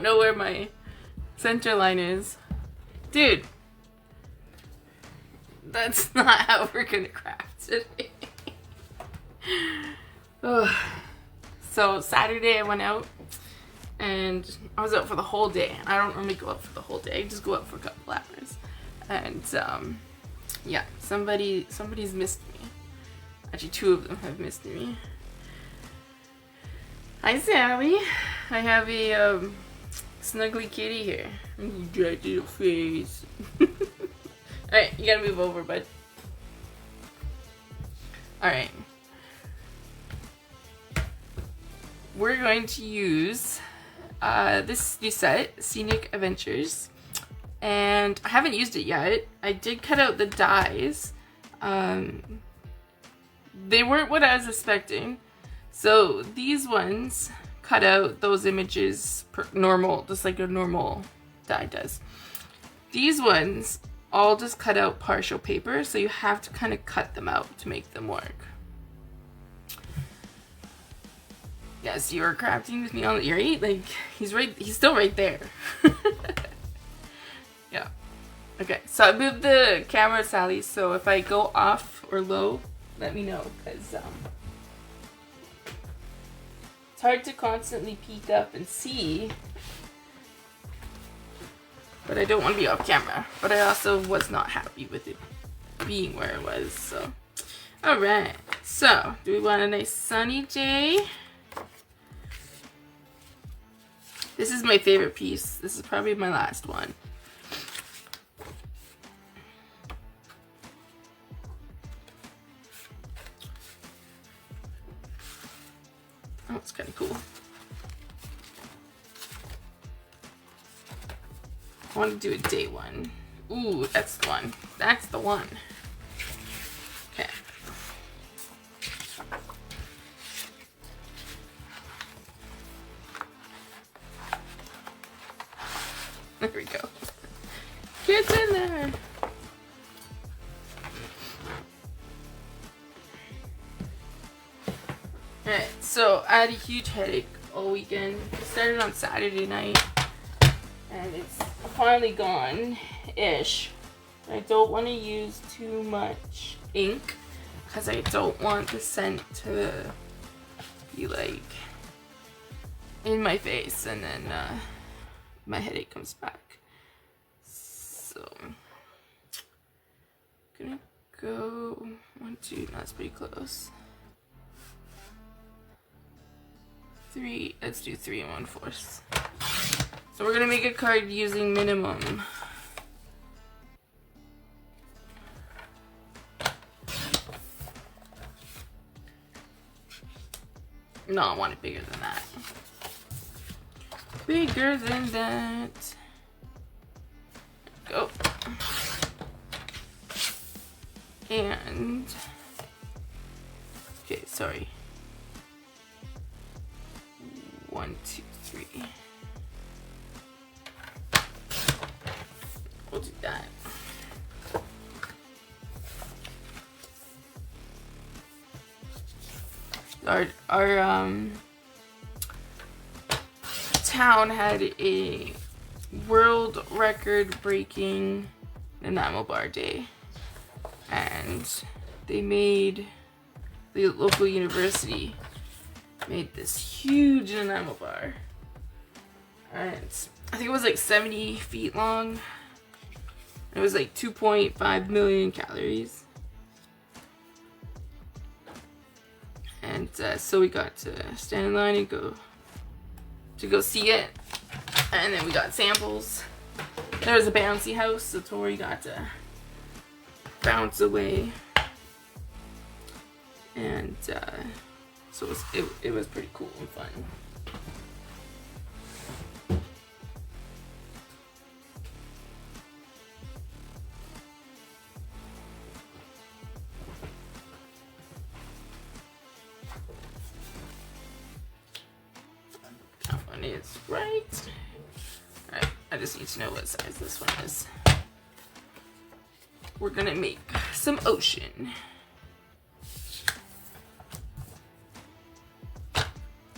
don't know where my center line is. Dude, that's not how we're gonna craft today. So Saturday I went out and I was out for the whole day. I don't normally go out for the whole day. I just go out for a couple hours. And yeah, somebody's missed me. Actually, 2 of them have missed me. Hi Sally. I have a snuggly kitty here. That little face. Alright, you gotta move over, bud. Alright. We're going to use this new set, Scenic Adventures. And I haven't used it yet. I did cut out the dies. They weren't what I was expecting. So these ones cut out those images normal, just like a normal die does. These ones all just cut out partial paper, so you have to kind of cut them out to make them work. Yes, you are crafting with me on the right. Like he's still right there. Yeah. Okay, so I moved the camera, Sally, so if I go off or low, let me know, because it's hard to constantly peek up and see, but I don't want to be off camera, but I also was not happy with it being where it was, so. Alright, so do we want a nice sunny day? This is my favorite piece. This is probably my last one. Oh, it's kind of cool. I want to do a day one. Ooh, that's the one. That's the one. Okay. There we go. Get in there. Alright, so I had a huge headache all weekend. It started on Saturday night and it's finally gone-ish. I don't want to use too much ink because I don't want the scent to be like in my face and then my headache comes back. So I'm gonna go 1, 2, that's pretty close. 3, let's do 3 1/4. So we're gonna make a card using minimum. No, I want it bigger than that. Bigger than that. Go. And okay, sorry. 1, 2, 3. We'll do that. Our town had a world record breaking enamel bar day, and they made, the local university made this huge enamel bar, and I think it was like 70 feet long. It was like 2.5 million calories. And so we got to stand in line and go see it. And then we got samples. There was a bouncy house, so Tori got to bounce away. And so it was pretty cool and fun. Is right. Alright, I just need to know what size this one is. We're gonna make some ocean.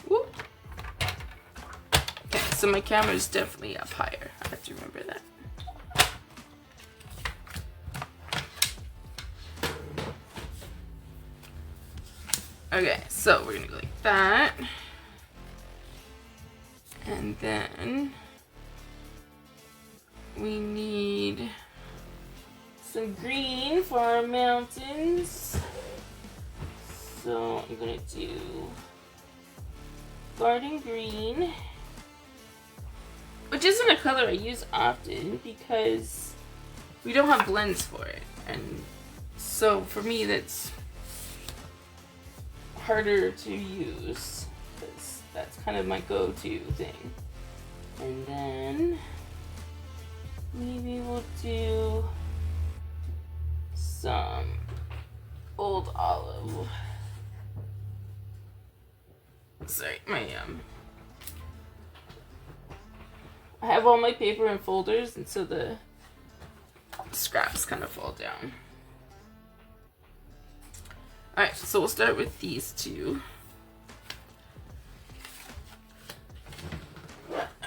Whoop. Okay, so my camera is definitely up higher. I have to remember that. Okay, so we're gonna go like that. And then we need some green for our mountains. So I'm gonna do garden green, which isn't a color I use often because we don't have blends for it. And so for me, that's harder to use because that's kind of my go-to thing. And then maybe we'll do some old olive. Sorry, I have all my paper in folders, and so the scraps kind of fall down. Alright, so we'll start with these two.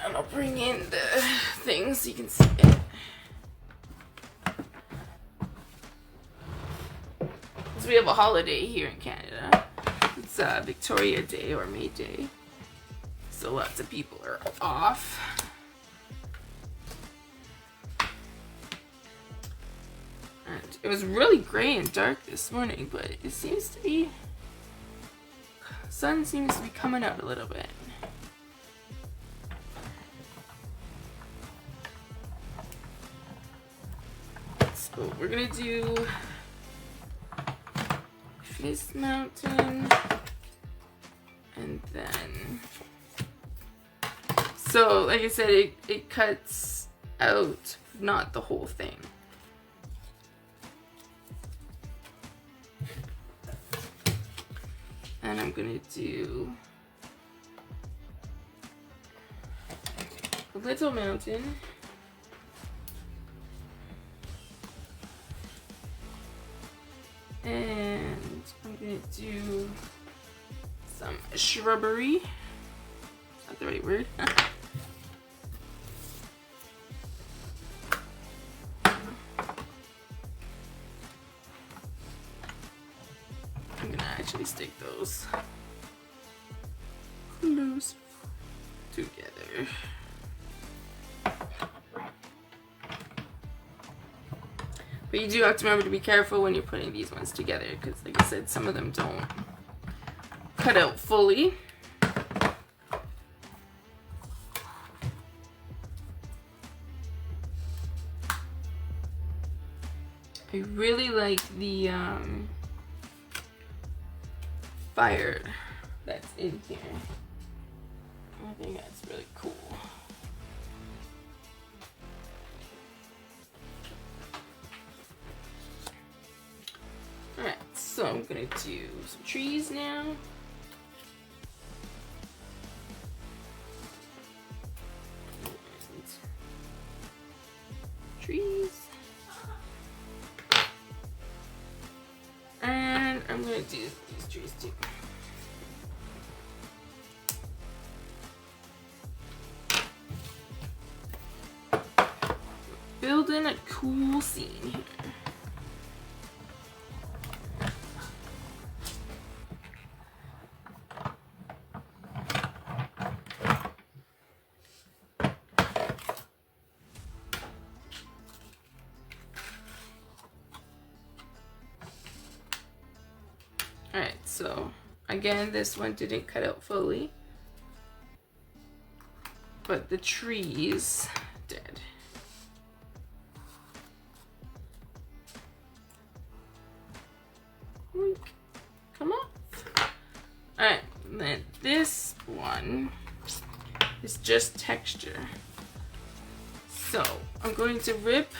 And I'll bring in the thing so you can see it. So we have a holiday here in Canada. It's Victoria Day or May Day. So lots of people are off. And it was really gray and dark this morning, but it seems to be, sun seems to be coming out a little bit. So we're gonna do this mountain, and then, so like I said, it cuts out not the whole thing. And I'm gonna do a little mountain. And I'm gonna do some shrubbery. Not the right word. I'm gonna actually stick those close together. But you do have to remember to be careful when you're putting these ones together, because like I said, some of them don't cut out fully. I really like the fire that's in here. I think that's really cool. Alright, so I'm gonna do some trees now. And trees. And I'm gonna do these trees too. Building a cool scene here. Alright, so again, this one didn't cut out fully, but the trees did. Come on. Alright, then this one is just texture. So I'm going to rip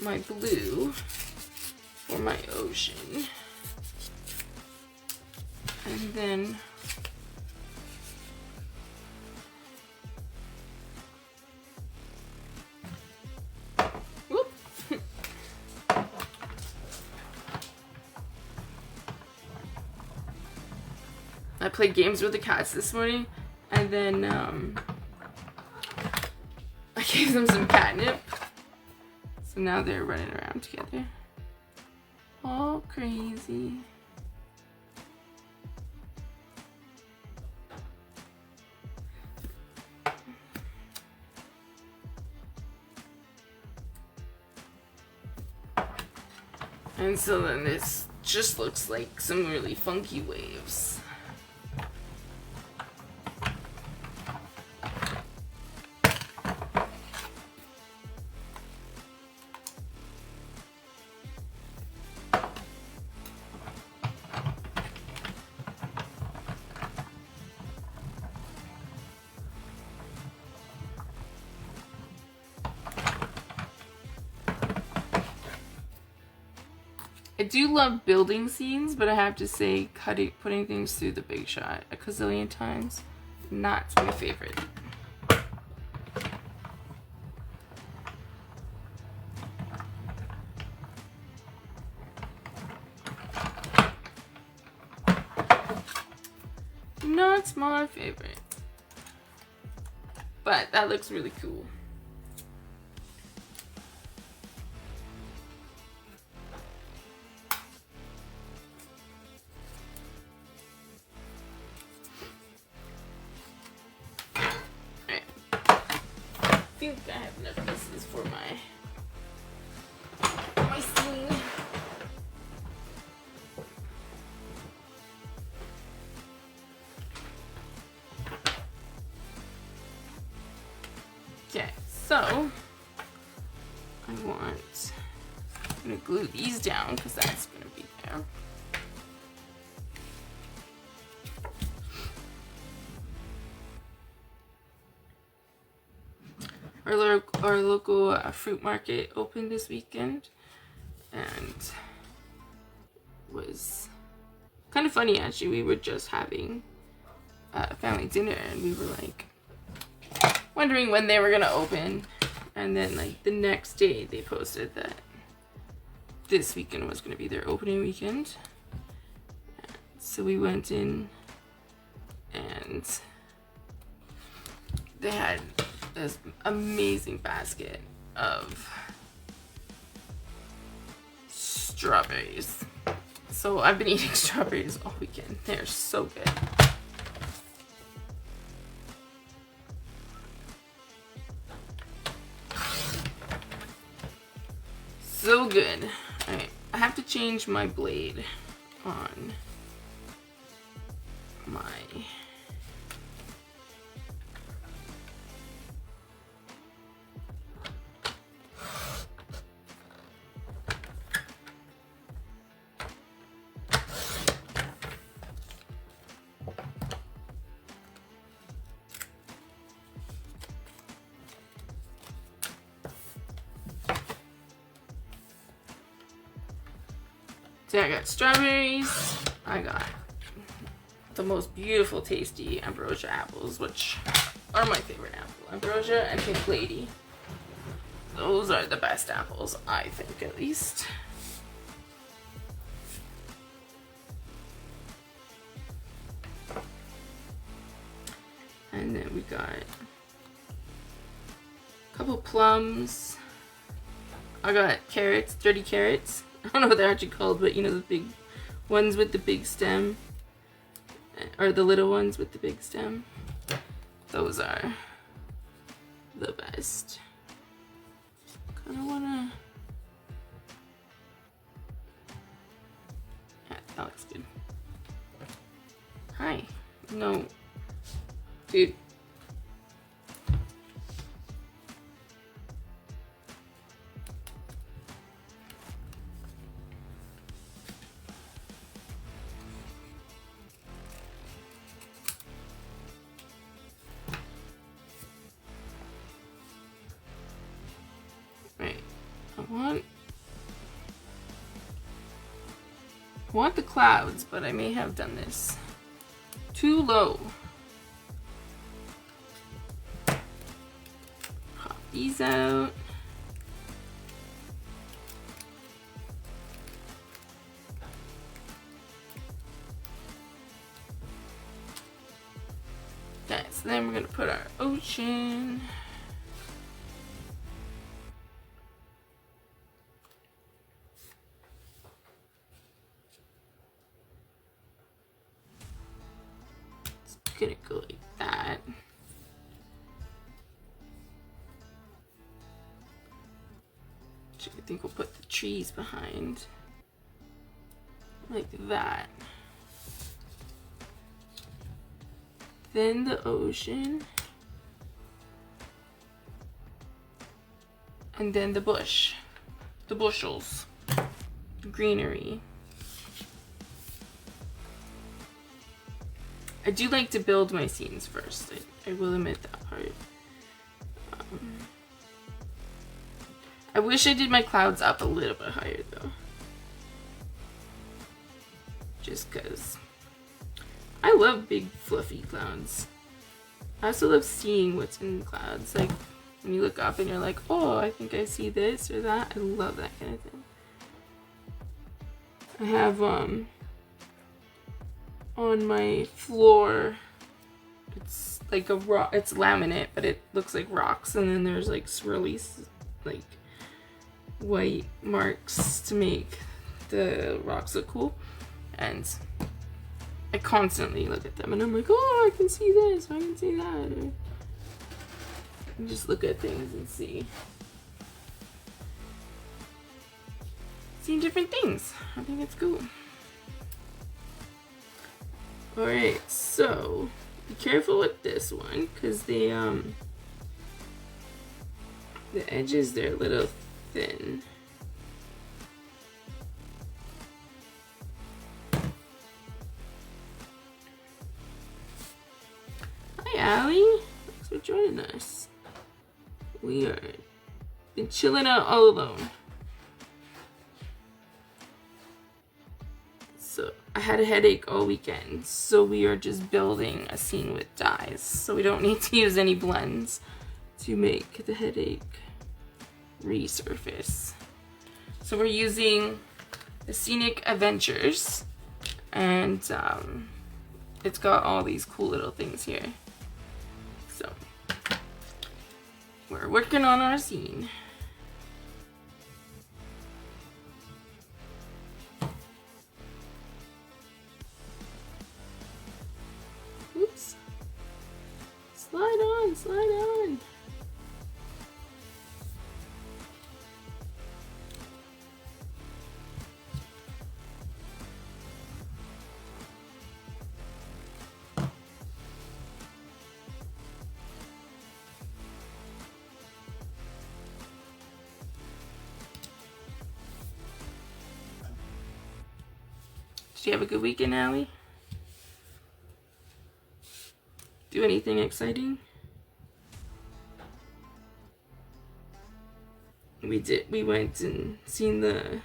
my blue for my ocean. And then whoop. I played games with the cats this morning, and then gave them some catnip. So now they're running around together. All crazy. And so then this just looks like some really funky waves. I do love building scenes, but I have to say putting things through the big shot a gazillion times, not my favorite. Not my favorite. But that looks really cool. I think I have enough pieces for my scene. Okay, so I'm gonna glue these down because that's gonna be there. Our local fruit market opened this weekend, and was kind of funny actually. We were just having family dinner, and we were like wondering when they were gonna open, and then like the next day they posted that this weekend was gonna be their opening weekend. So we went in, and they had this amazing basket of strawberries. So I've been eating strawberries all weekend. They're so good. So good. Alright, I have to change my blade on my So I got strawberries, I got the most beautiful tasty ambrosia apples, which are my favorite apple. Ambrosia and Pink Lady. Those are the best apples, I think, at least. And then we got a couple plums. I got carrots, dirty carrots. I don't know what they're actually called, but you know, the big ones with the big stem, or the little ones with the big stem. Those are the best. Kind of wanna. Yeah, that looks good. Hi. No. Dude. I want the clouds, but I may have done this too low. Pop these out. Okay, so then we're gonna put our ocean. gonna go like that. I think we'll put the trees behind. Like that. Then the ocean. And then the bush. The bushels. The greenery. I do like to build my scenes first. I will admit that part. I wish I did my clouds up a little bit higher though. Just cause I love big fluffy clouds. I also love seeing what's in clouds. Like when you look up and you're like, oh, I think I see this or that. I love that kind of thing. I have on my floor, it's like a rock, it's laminate, but it looks like rocks, and then there's like swirly like white marks to make the rocks look cool. And I constantly look at them and I'm like, oh, I can see this, I can see that. Or I just look at things and see different things. I think it's cool. Alright, so be careful with this one because the edges, they're a little thin. Hi, Allie. Thanks for joining us. We are been chilling out all alone. So I had a headache all weekend, so we are just building a scene with dyes. So we don't need to use any blends to make the headache resurface. So we're using the Scenic Adventures, and it's got all these cool little things here. So we're working on our scene. Oops. Slide on, slide on. Did you have a good weekend, Allie? Do anything exciting? We did. We went and seen the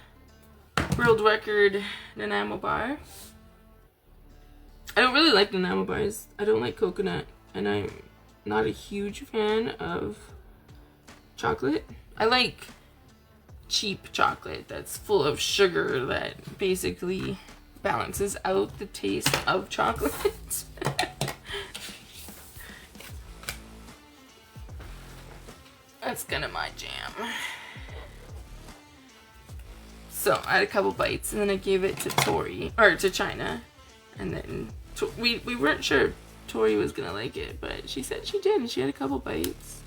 world record enamel bar. I don't really like enamel bars. I don't like coconut, and I'm not a huge fan of chocolate. I like cheap chocolate that's full of sugar that basically balances out the taste of chocolate. That's kind of my jam. So I had a couple bites, and then I gave it to Tori, or to China, and then we weren't sure if Tori was gonna like it, but she said she did, and she had a couple bites.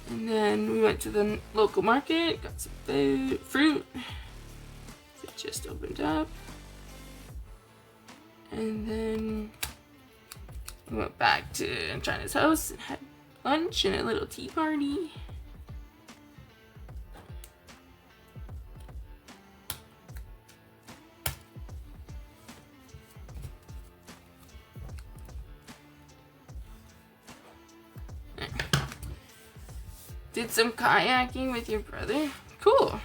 And then we went to the local market, got some fruit. It just opened up. And then we went back to China's house and had lunch and a little tea party. Did some kayaking with your brother? Cool.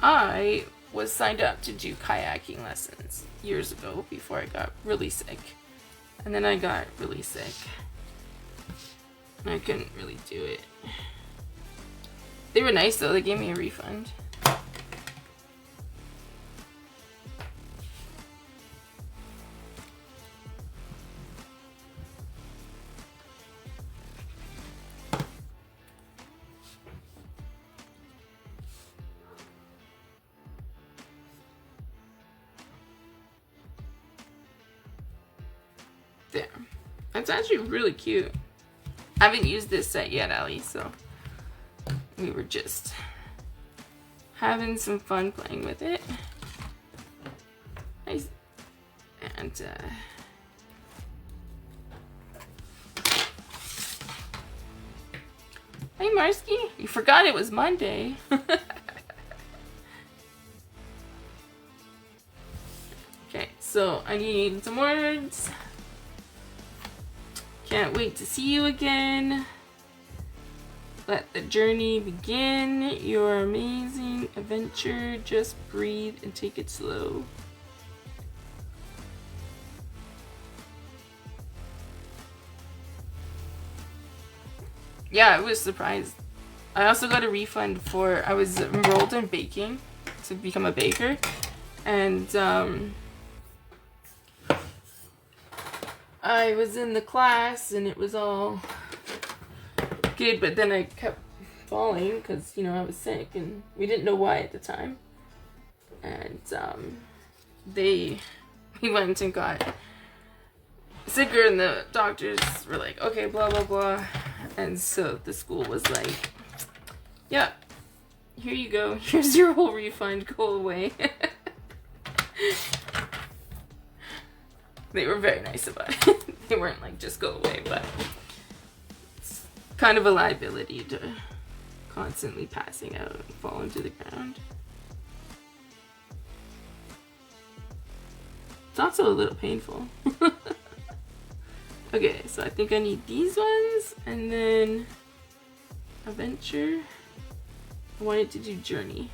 I was signed up to do kayaking lessons years ago before I got really sick. And then I got really sick. And I couldn't really do it. They were nice though, they gave me a refund. It's actually really cute. I haven't used this set yet, Allie, so we were just having some fun playing with it. Nice. And hey Marsky, you forgot it was Monday. Okay, so I need some words. Can't wait to see you again. Let the journey begin. Your amazing adventure. Just breathe and take it slow. Yeah, I was surprised. I also got a refund for, I was enrolled in baking to become a baker. And I was in the class and it was all good, but then I kept falling because, you know, I was sick and we didn't know why at the time. And we went and got sicker and the doctors were like, okay, blah, blah, blah. And so the school was like, yeah, here you go. Here's your whole refund. Go away. They were very nice about it. They weren't like, just go away, but it's kind of a liability to constantly passing out and falling to the ground. It's also a little painful. Okay, so I think I need these ones, and then adventure. I wanted to do journey.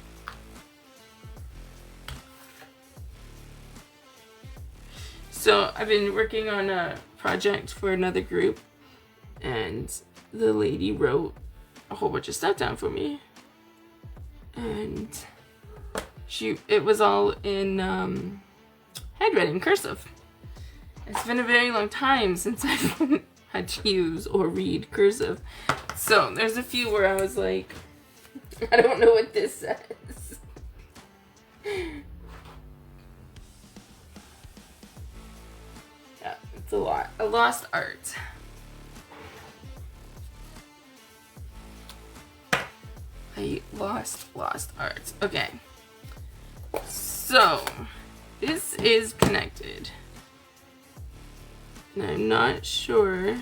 So I've been working on a project for another group, and the lady wrote a whole bunch of stuff down for me, and it was all in handwriting, cursive. It's been a very long time since I've had to use or read cursive. So there's a few where I was like, I don't know what this says. Yeah, it's a lot. A lost art. A lost art. Okay. So this is connected. And I'm not sure.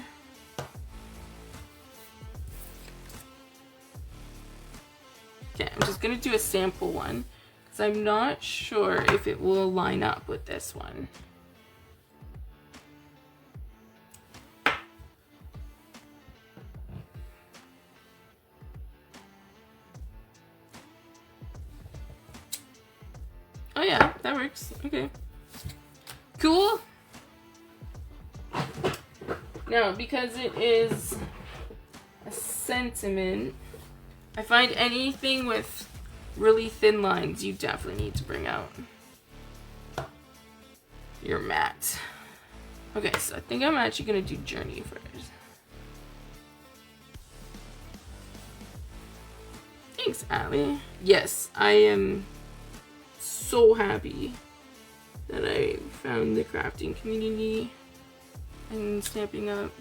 Okay, I'm just gonna do a sample one because I'm not sure if it will line up with this one. Oh yeah, that works. Okay. Cool. Now, because it is a sentiment, I find anything with really thin lines, you definitely need to bring out your mat. Okay, so I think I'm actually going to do journey first. Thanks, Allie. Yes, I am so happy that I found the crafting community and Stampin' Up.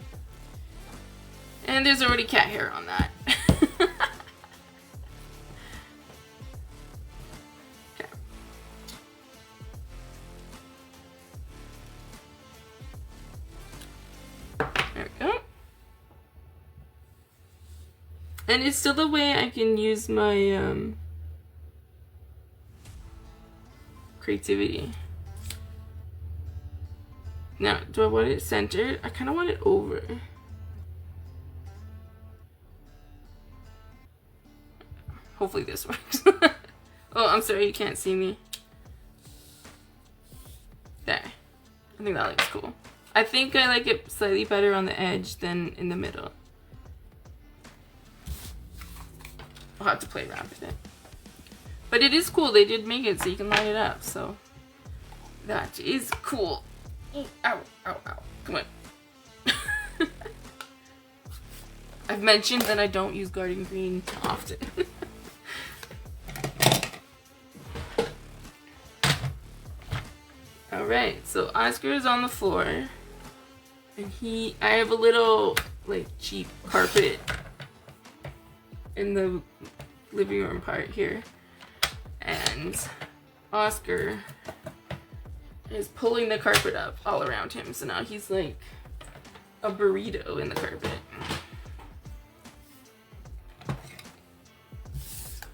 And there's already cat hair on that. Okay. There we go. And it's still the way I can use my creativity. Now, do I want it centered? I kind of want it over. Hopefully this works. Oh, I'm sorry, you can't see me. There. I think that looks cool. I think I like it slightly better on the edge than in the middle. I'll have to play around with it. But it is cool. They did make it so you can line it up, so that is cool. Ooh, ow, ow, ow. Come on. I've mentioned that I don't use garden green often. Alright, so Oscar is on the floor. And I have a little like cheap carpet in the living room part here, and Oscar is pulling the carpet up all around him, so now he's like a burrito in the carpet.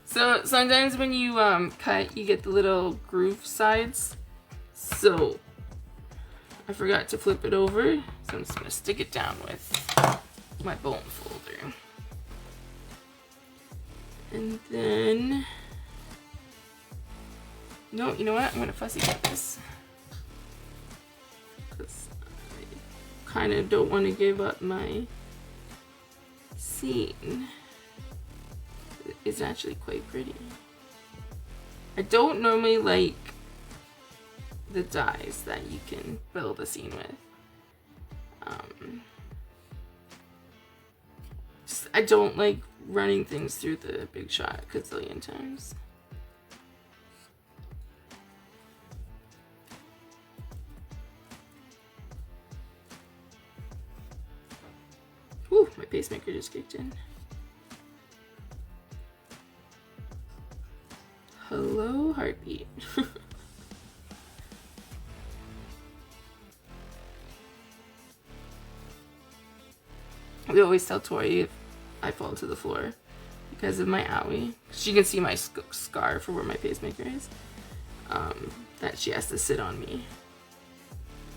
So sometimes when you cut, you get the little groove sides. So I forgot to flip it over, so I'm just gonna stick it down with my bone folder. And then, no, you know what? I'm gonna fussy cut this, because I kind of don't want to give up my scene. It's actually quite pretty. I don't normally like the dies that you can build a scene with. I don't like running things through the Big Shot a gazillion times. Whew, my pacemaker just kicked in. Hello, heartbeat. We always tell Tori if I fall to the floor because of my owie. She can see my scar for where my pacemaker is. That she has to sit on me.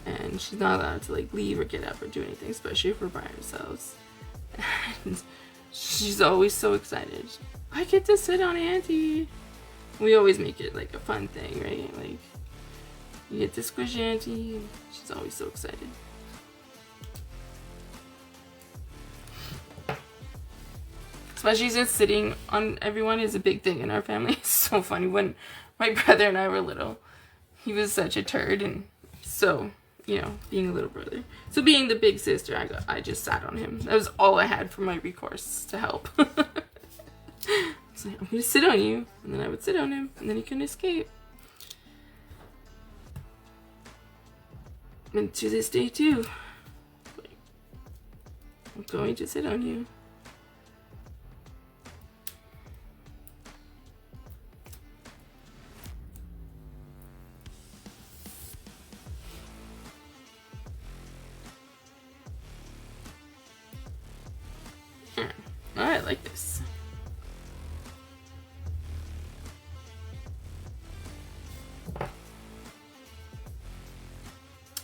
And she's not allowed to like leave or get up or do anything, especially if we're by ourselves. And she's always so excited. I get to sit on Auntie. We always make it like a fun thing, right? Like, you get to squish Auntie. She's always so excited. Especially since sitting on everyone is a big thing in our family. It's so funny. When my brother and I were little, he was such a turd, and so, you know, being a little brother. So being the big sister, I just sat on him. That was all I had for my recourse to help. It's like, I'm gonna sit on you, and then I would sit on him, and then he couldn't escape. And to this day too, like, I'm going to sit on you. I like this.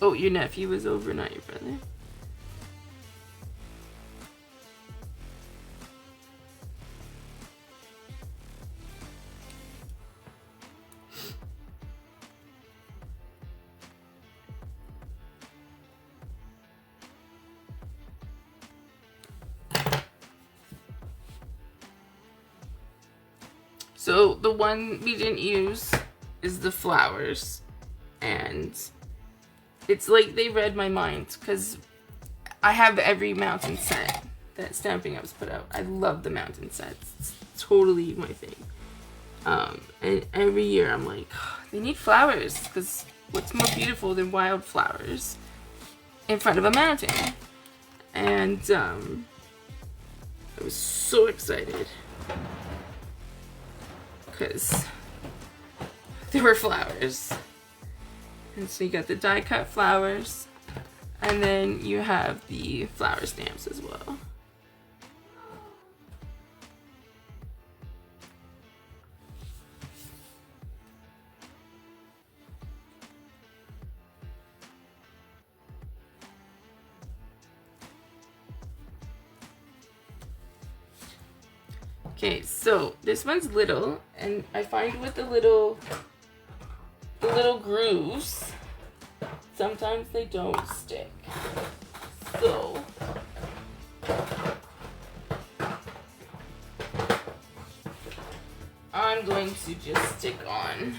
Oh, your nephew was over, not your brother. So the one we didn't use is the flowers, and it's like they read my mind because I have every mountain set that Stampin' Up's put out. I love the mountain sets. It's totally my thing. And every year I'm like, oh, they need flowers, because what's more beautiful than wild flowers in front of a mountain? And I was so excited because there were flowers. And so you got the die cut flowers, and then you have the flower stamps as well. Okay, so this one's little, and I find with the little grooves, sometimes they don't stick. So I'm going to just stick on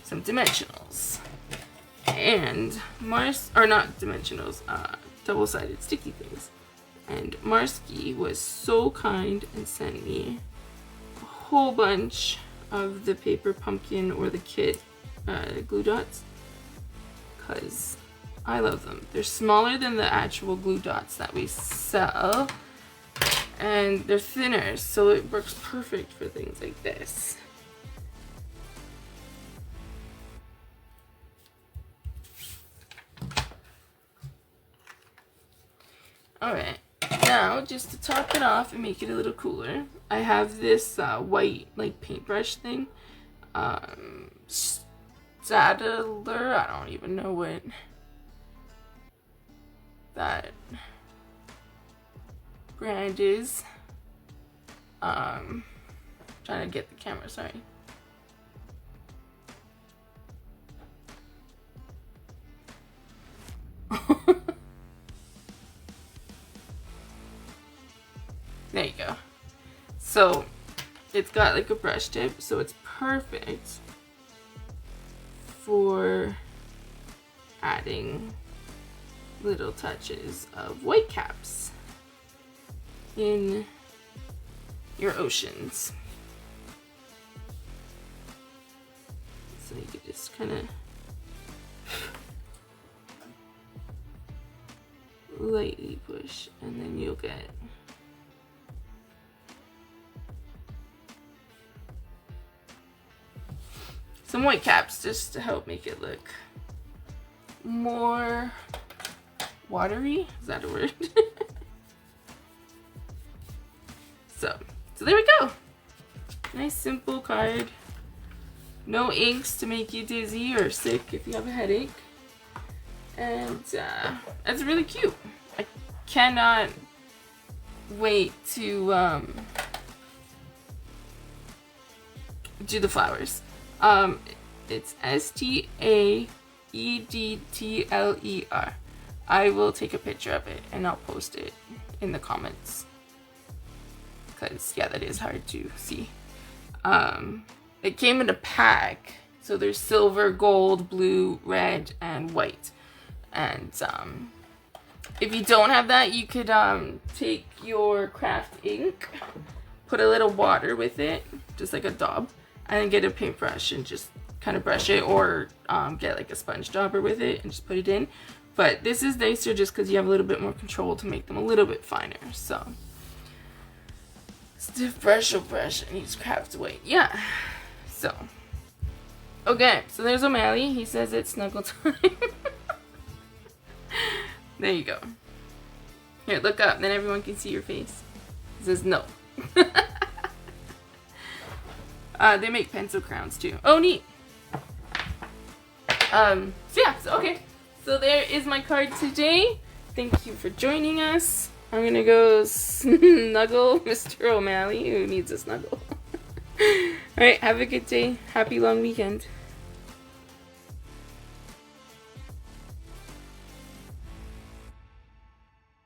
some dimensionals and double-sided sticky things. And Marsky was so kind and sent me a whole bunch of the paper pumpkin or the kit glue dots, because I love them. They're smaller than the actual glue dots that we sell. And they're thinner, so it works perfect for things like this. Alright, now just to top it off and make it a little cooler, I have this white like paintbrush thing. Stadler, I don't even know what that brand is. Trying to get the camera, sorry. There you go. So it's got like a brush tip, so it's perfect for adding little touches of white caps in your oceans. So you could just kind of lightly push, and then you'll get some white caps just to help make it look more watery. Is that a word? So there we go. Nice simple card. No inks to make you dizzy or sick if you have a headache. And it's really cute. I cannot wait to do the flowers. It's Staedtler. I will take a picture of it and I'll post it in the comments. Because, yeah, that is hard to see. It came in a pack. So there's silver, gold, blue, red, and white. And if you don't have that, you could take your craft ink, put a little water with it, just like a daub, and then get a paintbrush and just kind of brush it, or get like a sponge dauber with it and just put it in. But this is nicer just because you have a little bit more control to make them a little bit finer. So stiff brush or brush and use craft white. Yeah. So okay, so there's O'Malley. He says it's snuggle time. There you go. Here, look up, then everyone can see your face. It says no. They make pencil crowns too. Oh, neat. So yeah, so okay. So there is my card today. Thank you for joining us. I'm gonna go snuggle Mr. O'Malley, who needs a snuggle. Alright, have a good day. Happy long weekend.